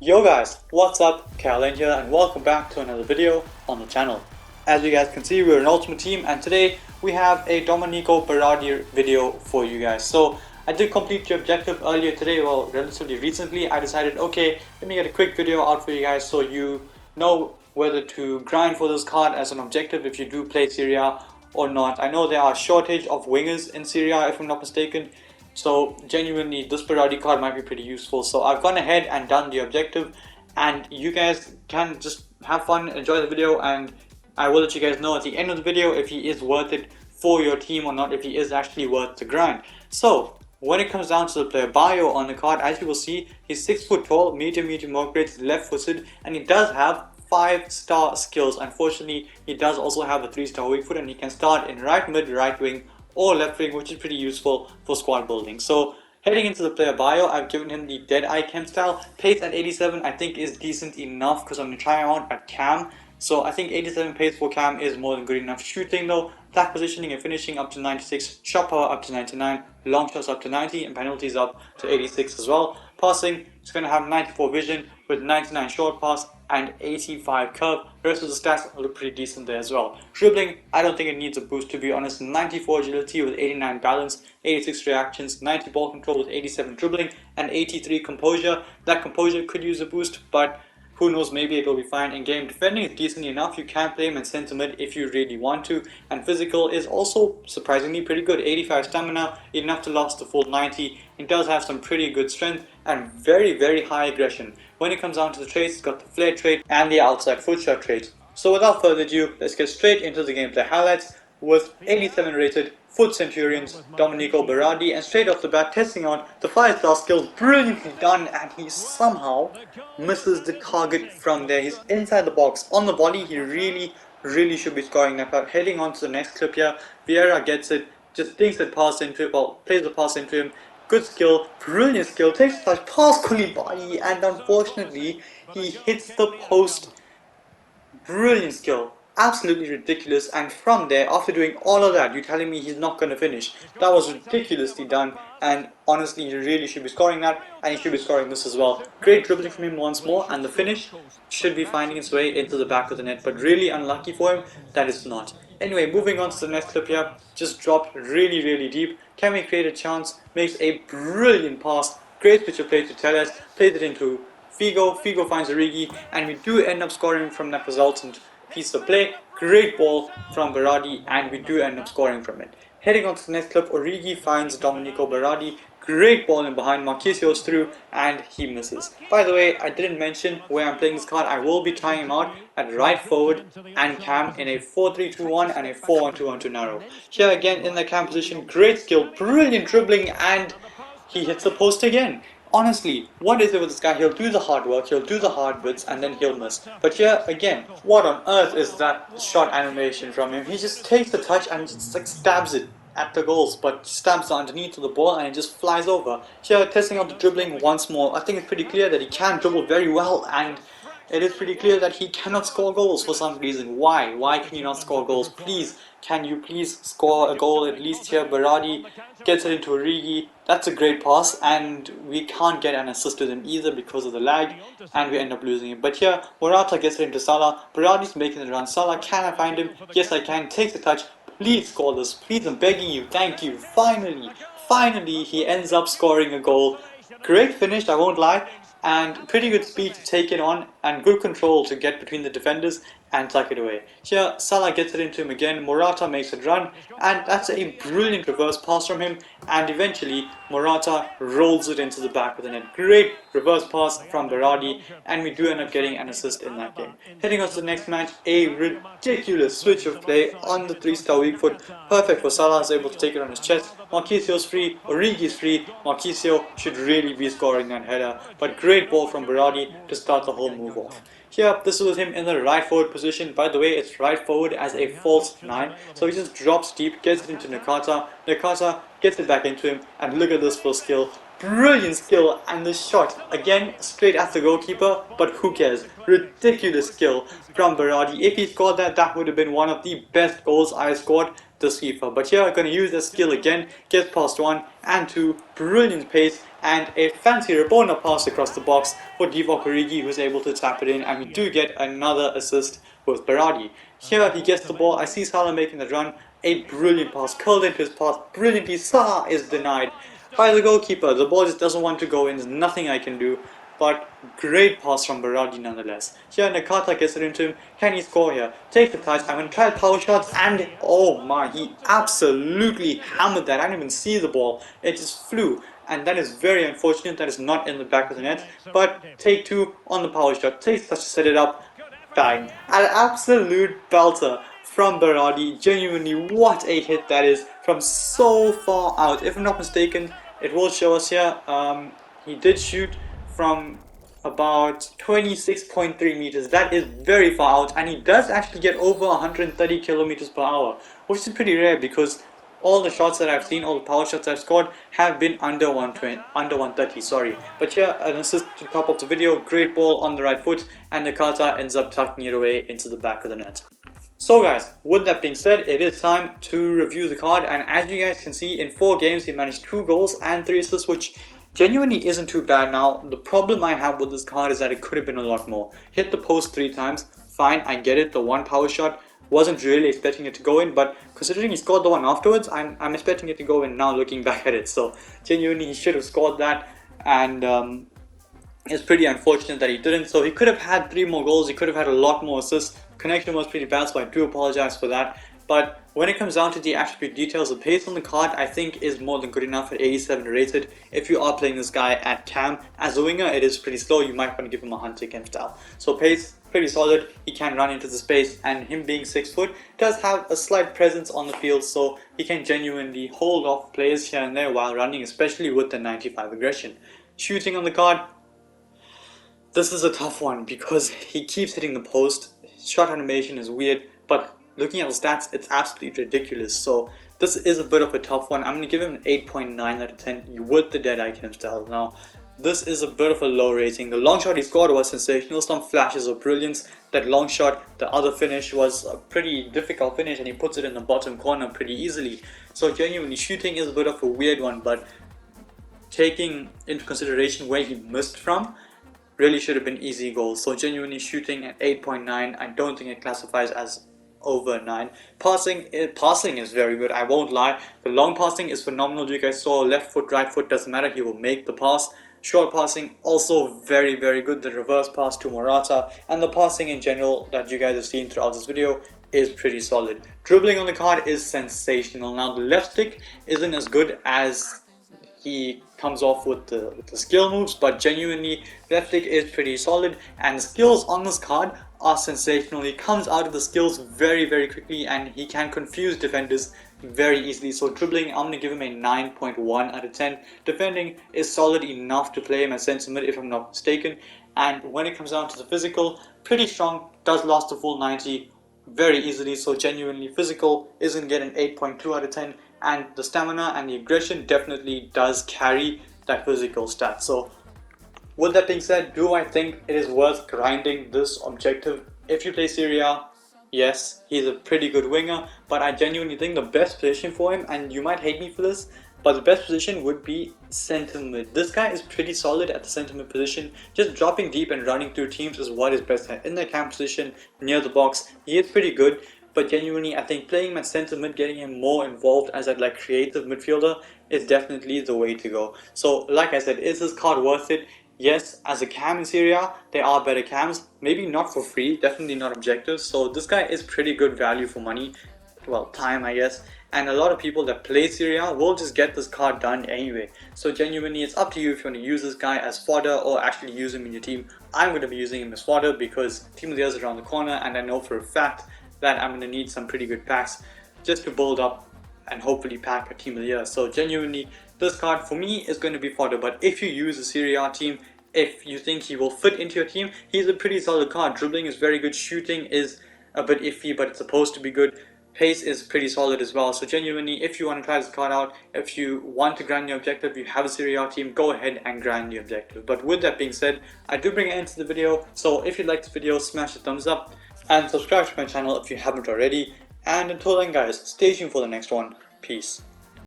Yo guys, what's up? Caroline here and welcome back to another video on the channel. As you guys can see, we're an ultimate team and today we have a Domenico Berardi video for you guys. So I did complete the objective earlier today, well relatively recently. I decided, okay, let me get a quick video out for you guys so you know whether to grind for this card as an objective if you do play Syria or not. I know there are a shortage of wingers in Syria if I'm not mistaken. So genuinely this Berardi card might be pretty useful. So I've gone ahead and done the objective and you guys can just have fun, enjoy the video, and I will let you guys know at the end of the video if he is worth it for your team or not, if he is actually worth the grind. So when it comes down to the player bio on the card, as you will see, he's 6 foot tall, medium work rate, left footed, and he does have 5-star skills. Unfortunately, he does also have a 3-star weak foot and he can start in right mid, right wing, or left wing, which is pretty useful for squad building. So heading into the player bio, I've given him the Deadeye chem style. Pace at 87 I think is decent enough because I'm going to try him out at cam. So I think 87 pace for cam is more than good enough. Shooting though, attack positioning and finishing up to 96, shot power up to 99, long shots up to 90, and penalties up to 86 as well. Passing, it's going to have 94 vision with 99 short pass and 85 curve. The rest of the stats look pretty decent there as well. Dribbling, I don't think it needs a boost to be honest. 94 agility with 89 balance, 86 reactions, 90 ball control with 87 dribbling, and 83 composure. That composure could use a boost, but who knows, maybe it will be fine in game. Defending is decently enough, you can play him in centre mid if you really want to, and physical is also surprisingly pretty good. 85 stamina, enough to last the full 90. It does have some pretty good strength and very high aggression. When it comes down to the traits, it's got the flare trait and the outside foot shot trait. So without further ado, let's get straight into the gameplay highlights with 87 rated Foot Centurions, Domenico Berardi, and straight off the bat testing out the 5-star skills, brilliantly done, and he somehow misses the target from there. He's inside the box. On the volley, he really should be scoring that part. Heading on to the next clip here, Vieira gets it, just thinks that pass into it, well, plays the pass into him. Good skill, brilliant skill, takes the touch, pass Koulibaly, and unfortunately, he hits the post. Brilliant skill, absolutely ridiculous, and from there, after doing all of that, you're telling me he's not going to finish. That was ridiculously done, and honestly, he really should be scoring that, and he should be scoring this as well. Great dribbling from him once more, and the finish should be finding its way into the back of the net, but really unlucky for him that it's not. Anyway, moving on to the next clip here, just dropped really deep. Can we create a chance? Makes a brilliant pass, great switch of play to Teles, plays it into Figo finds Origi, and we do end up scoring from that resultant piece of play. Great ball from Berardi, and we do end up scoring from it. Heading on to the next clip, Origi finds Domenico Berardi. Great ball in behind, Marquisio's through, and he misses. By the way, I didn't mention where I'm playing this card. I will be trying him out at right forward and cam in a 4-3-2-1 and a 4-1-2-1-2 narrow. Here again in the cam position, great skill, brilliant dribbling, and he hits the post again. Honestly, what is it with this guy? He'll do the hard work, he'll do the hard bits, and then he'll miss. But here, again, what on earth is that shot animation from him? He just takes the touch and just like stabs it at the goals, but stabs underneath of the ball and it just flies over. Here, testing out the dribbling once more. I think it's pretty clear that he can dribble very well, and it is pretty clear that he cannot score goals for some reason. Why? Why can you not score goals? Please, can you please score a goal at least here? Berardi gets it into Origi. That's a great pass, and we can't get an assist with him either because of the lag, and we end up losing it. But here, Morata gets it into Salah. Berardi's making it run. Salah, can I find him? Yes, I can. Takes the touch. Please score this. Please, I'm begging you. Thank you. Finally, he ends up scoring a goal. Great finish, I won't lie. And pretty good speed to take it on, and good control to get between the defenders and tuck it away. Here, Salah gets it into him again, Morata makes it run, and that's a brilliant reverse pass from him, and eventually Morata rolls it into the back of the net. Great reverse pass from Berardi, and we do end up getting an assist in that game. Heading on to the next match, a ridiculous switch of play on the 3-star weak foot, perfect for Salah, is able to take it on his chest. Marquisio's free, Origi's free. Marquisio should really be scoring that header, but great ball from Berardi to start the whole move off. Here, this was him in the right forward position. By the way, it's right forward as a false 9. So he just drops deep, gets it into Nakata. Nakata gets it back into him, and look at this full skill. Brilliant skill, and the shot, again, straight at the goalkeeper, but who cares? Ridiculous skill from Berardi. If he scored that, that would have been one of the best goals I scored this FIFA. But here I'm going to use that skill again, get past 1 and 2, brilliant pace, and a fancy Rabona pass across the box for Divock Origi, who's able to tap it in, and we do get another assist with Berardi. Here he gets the ball, I see Salah making the run, a brilliant pass, curled into his path brilliantly. Salah is denied by the goalkeeper. The ball just doesn't want to go in, there's nothing I can do. But great pass from Berardi nonetheless. Here Nakata gets it into him. Can he score here? Take the touch. I'm going to try power shots, and oh my, he absolutely hammered that. I didn't even see the ball. It just flew. And that is very unfortunate. That is not in the back of the net. But take two on the power shot. Takes touch to set it up. Bang. An absolute belter from Berardi. Genuinely, what a hit that is from so far out. If I'm not mistaken, it will show us here. He did shoot from about 26.3 meters. That is very far out, and he does actually get over 130 kilometers per hour, which is pretty rare because all the shots that I've seen, all the power shots I've scored have been under 130, sorry. But here, an assist to top of the video, great ball on the right foot, and Nakata ends up tucking it away into the back of the net. So guys, with that being said, it is time to review the card, and as you guys can see, in 4 games he managed 2 goals and 3 assists, which genuinely isn't too bad. Now, the problem I have with this card is that it could have been a lot more. Hit the post 3 times, fine, I get it, the one power shot, wasn't really expecting it to go in, but considering he scored the one afterwards, I'm expecting it to go in now looking back at it. So, genuinely he should have scored that, and it's pretty unfortunate that he didn't. So he could have had 3 more goals, he could have had a lot more assists. Connection was pretty bad, so I do apologize for that. But when it comes down to the attribute details, the pace on the card I think is more than good enough at 87 rated. If you are playing this guy at cam, as a winger it is pretty slow, you might want to give him a hunter cam style. So pace, pretty solid, he can run into the space, and him being 6 foot does have a slight presence on the field, so he can genuinely hold off players here and there while running, especially with the 95 aggression. Shooting on the card, this is a tough one because he keeps hitting the post. Shot animation is weird, but looking at the stats, it's absolutely ridiculous. So this is a bit of a tough one. I'm going to give him an 8.9 out of 10 with the dead icon style. Now, this is a bit of a low rating. The long shot he scored was sensational, some flashes of brilliance. That long shot, the other finish was a pretty difficult finish, and he puts it in the bottom corner pretty easily. So genuinely, shooting is a bit of a weird one, but taking into consideration where he missed from, really should have been easy goals. So genuinely shooting at 8.9, I don't think it classifies as over 9. Passing is very good, I won't lie. The long passing is phenomenal. You guys saw left foot, right foot, doesn't matter, he will make the pass. Short passing also very good. The reverse pass to Morata, and the passing in general that you guys have seen throughout this video is pretty solid. Dribbling on the card is sensational. Now the left stick isn't as good as he comes off with the skill moves, but genuinely left stick is pretty solid, and skills on this card are sensational. He comes out of the skills very quickly, and he can confuse defenders very easily. So dribbling, I'm going to give him a 9.1 out of 10. Defending is solid enough to play him as centre mid if I'm not mistaken, and when it comes down to the physical, pretty strong, does last the full 90 very easily. So genuinely physical is going to get an 8.2 out of 10, and the stamina and the aggression definitely does carry that physical stat. So with that being said, do I think it is worth grinding this objective? If you play Serie A, yes, he's a pretty good winger, but I genuinely think the best position for him, and you might hate me for this, but the best position would be centre mid. This guy is pretty solid at the centre mid position. Just dropping deep and running through teams is what is best at. In the cam position, near the box, he is pretty good. But genuinely, I think playing him at centre mid, getting him more involved as a creative midfielder is definitely the way to go. So like I said, is this card worth it? Yes, as a cam in Serie A, there are better cams. Maybe not for free, definitely not objectives. So this guy is pretty good value for money. Well, time I guess. And a lot of people that play Serie A will just get this card done anyway. So genuinely, it's up to you if you want to use this guy as fodder or actually use him in your team. I'm going to be using him as fodder because Team of the Year is around the corner, and I know for a fact that I'm going to need some pretty good packs just to build up and hopefully pack a Team of the Year. So genuinely, this card for me is going to be fodder. But if you use a Serie A team, if you think he will fit into your team, he's a pretty solid card. Dribbling is very good, shooting is a bit iffy, but it's supposed to be good. Pace is pretty solid as well. So genuinely, if you want to try this card out, if you want to grind your objective, you have a Serie A team, go ahead and grind the objective. But with that being said, I do bring an end to the video. So if you liked this video, smash the thumbs up and subscribe to my channel if you haven't already. And until then guys, stay tuned for the next one. Peace.